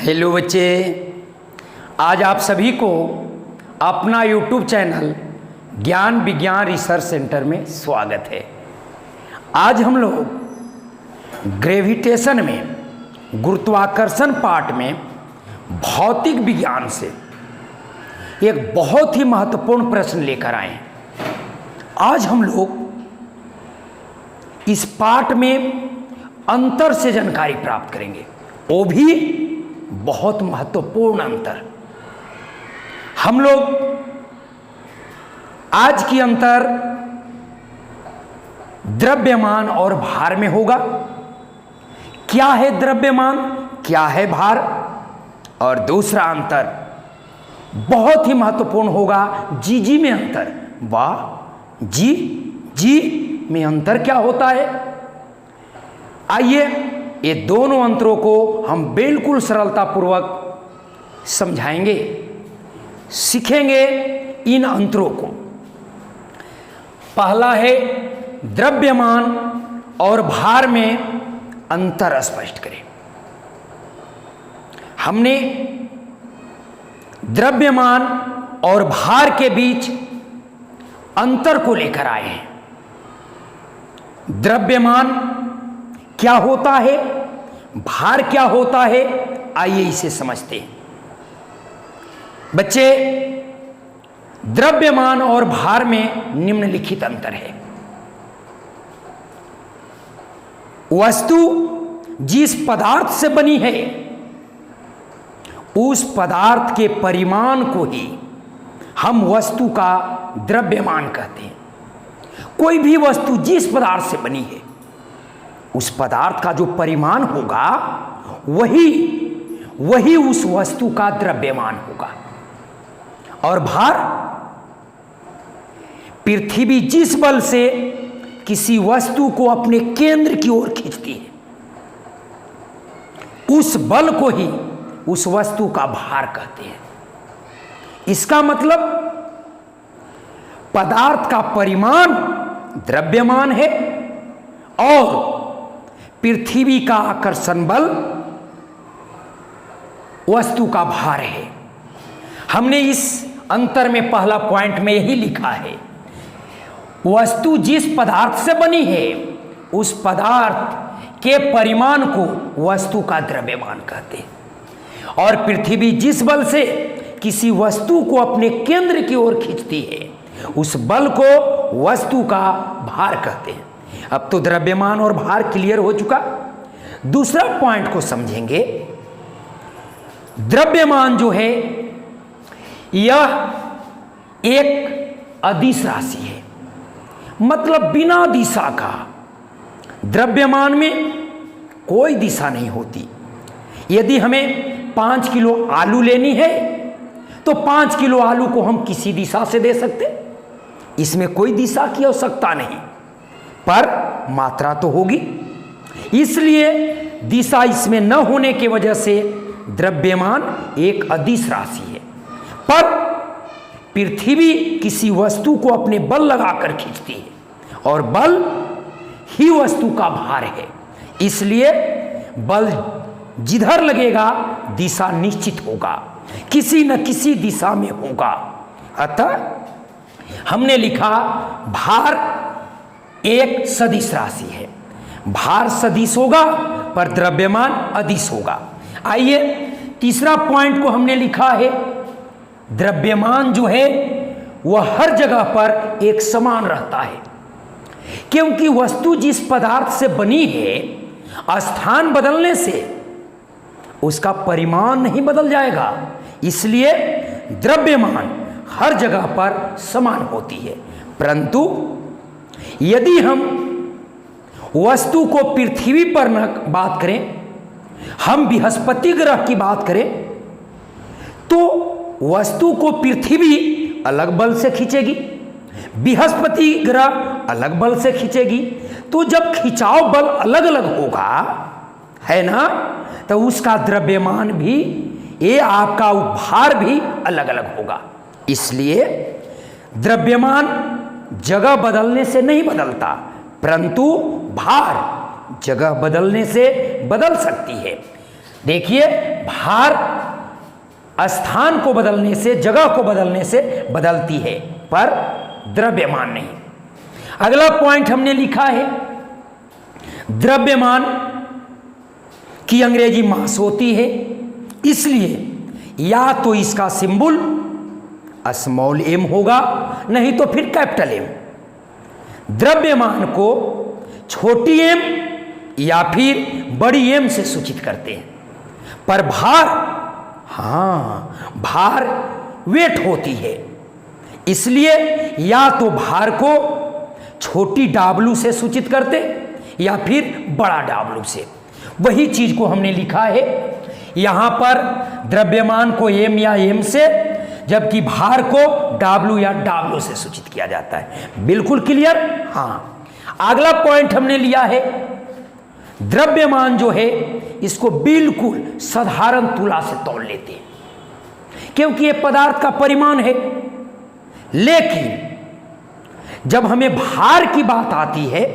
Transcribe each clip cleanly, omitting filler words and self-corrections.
Hello बच्चे, आज आप सभी को अपना YouTube चैनल ज्ञान विज्ञान रिसर्च सेंटर में स्वागत है। आज हम लोग ग्रेविटेशन में, गुरुत्वाकर्षण पार्ट में भौतिक विज्ञान से एक बहुत ही महत्वपूर्ण प्रश्न लेकर आए हैं। आज हम लोग इस पार्ट में अंतर से जानकारी प्राप्त करेंगे, वो भी बहुत महत्वपूर्ण अंतर। हम लोग आज की अंतर द्रव्यमान और भार में होगा। क्या है द्रव्यमान, क्या है भार, और दूसरा अंतर बहुत ही महत्वपूर्ण होगा जी में अंतर। वाह, जी में अंतर क्या होता है? आइए ये दोनों अंतरों को हम बिल्कुल सरलतापूर्वक समझाएंगे, सीखेंगे इन अंतरों को। पहला है द्रव्यमान और भार में अंतर स्पष्ट करें। हमने द्रव्यमान और भार के बीच अंतर को लेकर आए हैं। द्रव्यमान क्या होता है, भार क्या होता है, आइए इसे समझते हैं। बच्चे, द्रव्यमान और भार में निम्नलिखित अंतर है। वस्तु जिस पदार्थ से बनी है उस पदार्थ के परिमाण को ही हम वस्तु का द्रव्यमान कहते हैं। कोई भी वस्तु जिस पदार्थ से बनी है उस पदार्थ का जो परिमाण होगा वही उस वस्तु का द्रव्यमान होगा। और भार, पृथ्वी जिस बल से किसी वस्तु को अपने केंद्र की ओर खींचती है उस बल को ही उस वस्तु का भार कहते हैं। इसका मतलब पदार्थ का परिमाण द्रव्यमान है और पृथ्वी का आकर्षण बल वस्तु का भार है। हमने इस अंतर में पहला पॉइंट में यही लिखा है, वस्तु जिस पदार्थ से बनी है उस पदार्थ के परिमाण को वस्तु का द्रव्यमान कहते हैं। और पृथ्वी जिस बल से किसी वस्तु को अपने केंद्र की ओर खींचती है उस बल को वस्तु का भार कहते हैं। अब तो द्रव्यमान और भार क्लियर हो चुका। दूसरा पॉइंट को समझेंगे। द्रव्यमान जो है यह एक अदिश राशि है, मतलब बिना दिशा का। द्रव्यमान में कोई दिशा नहीं होती। यदि हमें 5 किलो आलू लेनी है तो 5 किलो आलू को हम किसी दिशा से दे सकते, इसमें कोई दिशा की आवश्यकता नहीं, पर मात्रा तो होगी। इसलिए दिशा इसमें न होने की वजह से द्रव्यमान एक अदिश राशि है। पर पृथ्वी किसी वस्तु को अपने बल लगाकर खींचती है और बल ही वस्तु का भार है। इसलिए बल जिधर लगेगा दिशा निश्चित होगा, किसी न किसी दिशा में होगा। अतः हमने लिखा भार एक सदिश राशि है। भार सदिश होगा पर द्रव्यमान अदिश होगा। आइए तीसरा पॉइंट को हमने लिखा है, द्रव्यमान जो है वह हर जगह पर एक समान रहता है, क्योंकि वस्तु जिस पदार्थ से बनी है स्थान बदलने से उसका परिमाण नहीं बदल जाएगा। इसलिए द्रव्यमान हर जगह पर समान होती है। परंतु यदि हम वस्तु को पृथ्वी पर न बात करें, हम बृहस्पति ग्रह की बात करें, तो वस्तु को पृथ्वी अलग बल से खींचेगी, बृहस्पति ग्रह अलग बल से खींचेगी। तो जब खिंचाव बल अलग अलग होगा, है ना, तो उसका द्रव्यमान भी, ये आपका भार भी अलग अलग होगा। इसलिए द्रव्यमान जगह बदलने से नहीं बदलता, परंतु भार जगह बदलने से बदल सकती है। देखिए, भार स्थान को बदलने से, जगह को बदलने से बदलती है, पर द्रव्यमान नहीं। अगला पॉइंट हमने लिखा है, द्रव्यमान की अंग्रेजी मास होती है, इसलिए या तो इसका सिंबल स्मॉल m होगा, नहीं तो फिर कैपिटल M। द्रव्यमान को छोटी m या फिर बड़ी m से सूचित करते हैं, पर भार, हाँ, भार वेट होती है, इसलिए या तो भार को छोटी W से सूचित करते या फिर बड़ा W से। वही चीज को हमने लिखा है यहां पर, द्रव्यमान को m या m से, जबकि भार को W या W से सूचित किया जाता है। बिल्कुल क्लियर? हाँ। अगला पॉइंट हमने लिया है, द्रव्यमान जो है इसको बिल्कुल साधारण तुला से तौल लेते हैं, क्योंकि यह पदार्थ का परिमाण है। लेकिन जब हमें भार की बात आती है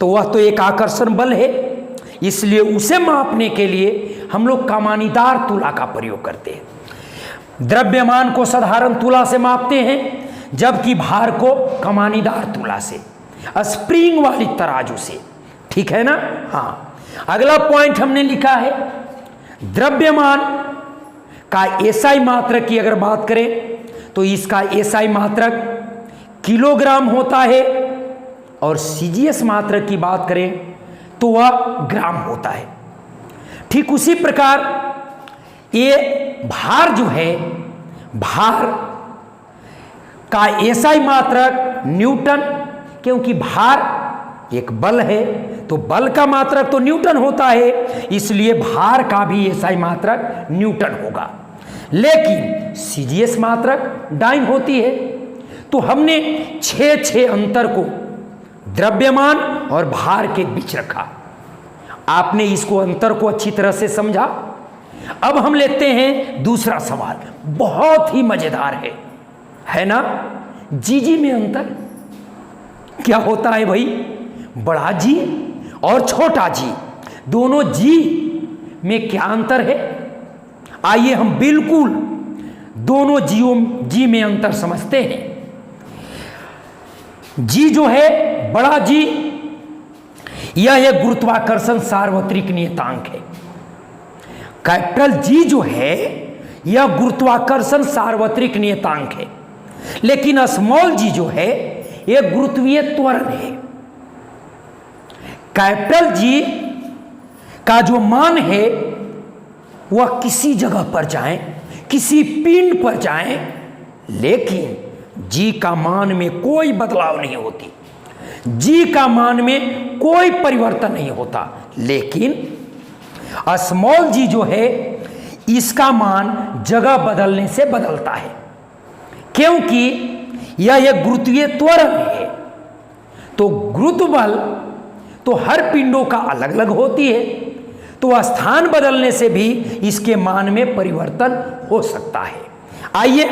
तो वह तो एक आकर्षण बल है, इसलिए उसे मापने के लिए हम लोग कमानीदार तुला का प्रयोग करते हैं। द्रव्यमान को साधारण तुला से मापते हैं, जबकि भार को कमानीदार तुला से, स्प्रिंग वाली तराजू से। ठीक है ना? हाँ। अगला पॉइंट हमने लिखा है, द्रव्यमान का एसआई मात्रक की अगर बात करें तो इसका एसआई मात्रक किलोग्राम होता है, और सीजीएस मात्रक की बात करें तो वह ग्राम होता है। ठीक उसी प्रकार ये भार जो है, भार का एसआई मात्रक न्यूटन, क्योंकि भार एक बल है तो बल का मात्रक तो न्यूटन होता है, इसलिए भार का भी एसआई मात्रक न्यूटन होगा। लेकिन सीजीएस मात्रक डाइन होती है। तो हमने 6 अंतर को द्रव्यमान और भार के बीच रखा। आपने इसको अंतर को अच्छी तरह से समझा। अब हम लेते हैं दूसरा सवाल, बहुत ही मजेदार है ना? जी में अंतर क्या होता है भाई? बड़ा जी और छोटा जी, दोनों जी में क्या अंतर है? आइए हम बिल्कुल दोनों जी में अंतर समझते हैं। जी जो है, बड़ा जी, यह एक गुरुत्वाकर्षण सार्वत्रिक नियतांक है। कैपिटल जी जो है यह गुरुत्वाकर्षण सार्वत्रिक नियतांक है। लेकिन स्मॉल जी जो है यह गुरुत्वीय त्वरण है। कैपिटल जी का जो मान है वह किसी जगह पर जाए, किसी पिंड पर जाए, लेकिन जी का मान में कोई बदलाव नहीं होती, जी का मान में कोई परिवर्तन नहीं होता। लेकिन स्मॉल जी जो है इसका मान जगह बदलने से बदलता है, क्योंकि यह एक गुरुत्वीय त्वरण है। तो गुरुत्व बल तो हर पिंडों का अलग अलग होती है, तो स्थान बदलने से भी इसके मान में परिवर्तन हो सकता है। आइए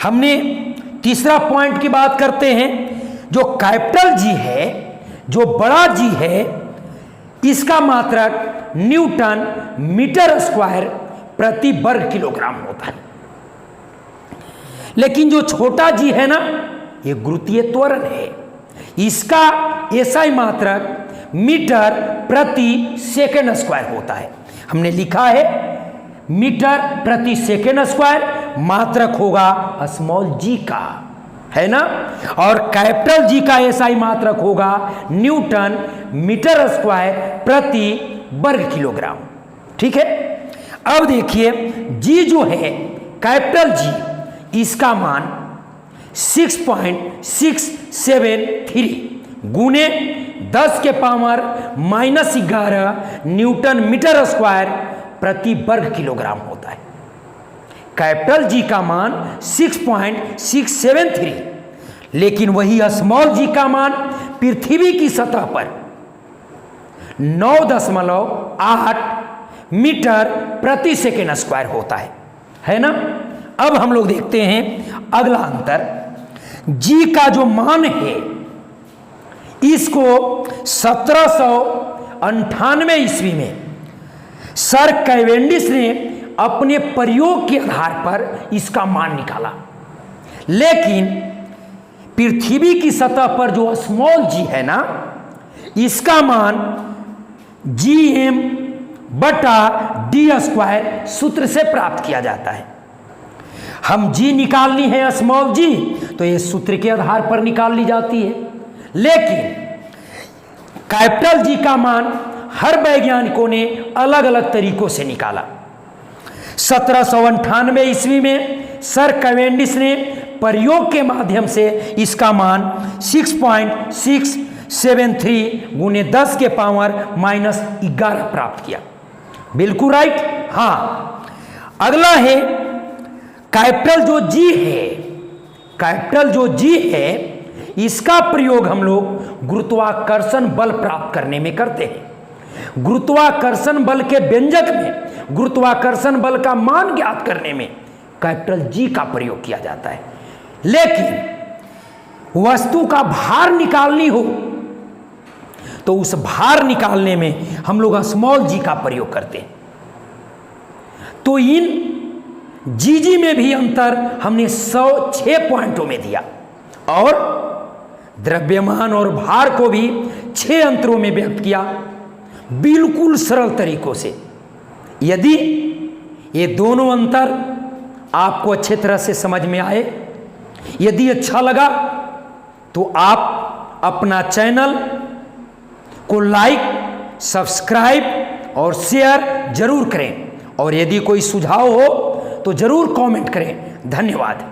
हमने तीसरा पॉइंट की बात करते हैं। जो कैपिटल जी है, जो बड़ा जी है, इसका मात्रक न्यूटन मीटर स्क्वायर प्रति वर्ग किलोग्राम होता है। लेकिन जो छोटा जी है ना, ये गुरुत्वीय त्वरण है, इसका एसआई मात्रक मीटर प्रति सेकेंड स्क्वायर होता है। हमने लिखा है मीटर प्रति सेकेंड स्क्वायर, मात्रक होगा स्मॉल जी का, है ना? और कैपिटल जी का एसआई मात्रक होगा न्यूटन मीटर स्क्वायर प्रति वर्ग किलोग्राम। ठीक है? अब देखिए, जी जो है कैपिटल जी, इसका मान 6.673 गुने 10 के पावर -11 न्यूटन मीटर स्क्वायर प्रति वर्ग किलोग्राम होता है। कैपिटल जी का मान 6.673, लेकिन वही स्मॉल जी का मान पृथ्वी की सतह पर 9.8 मीटर प्रति सेकेंड स्क्वायर होता है ना? अब हम लोग देखते हैं अगला अंतर। जी का जो मान है इसको 1798 ईस्वी में सर कैवेंडिश ने अपने प्रयोग के आधार पर इसका मान निकाला, लेकिन पृथ्वी की सतह पर जो स्मॉल जी है ना, इसका मान Gm/d² सूत्र से प्राप्त किया जाता है। हम जी निकालनी है स्मॉल जी, तो ये सूत्र के आधार पर निकाल ली जाती है, लेकिन कैपिटल जी का मान हर वैज्ञानिकों ने अलग अलग तरीकों से निकाला। 1798 ईस्वी में सर कैवेंडिश ने प्रयोग के माध्यम से इसका मान 6.673 गुने 10 के पावर -11 प्राप्त किया। बिल्कुल राइट। हाँ, अगला है कैपिटल जो जी है, कैपिटल जो जी है इसका प्रयोग हम लोग गुरुत्वाकर्षण बल प्राप्त करने में करते हैं। गुरुत्वाकर्षण बल के व्यंजक में गुरुत्वाकर्षण बल का मान ज्ञात करने में कैपिटल जी का प्रयोग किया जाता है, लेकिन वस्तु का भार निकालनी हो तो उस भार निकालने में हम लोग स्मॉल जी का प्रयोग करते हैं। तो इन जी में भी अंतर हमने 106 पॉइंटों में दिया और द्रव्यमान और भार को भी 6 अंतरों में व्यक्त किया, बिल्कुल सरल तरीकों से। यदि ये दोनों अंतर आपको अच्छे तरह से समझ में आए, यदि अच्छा लगा तो आप अपना चैनल को लाइक, सब्सक्राइब और शेयर जरूर करें, और यदि कोई सुझाव हो तो जरूर कमेंट करें। धन्यवाद।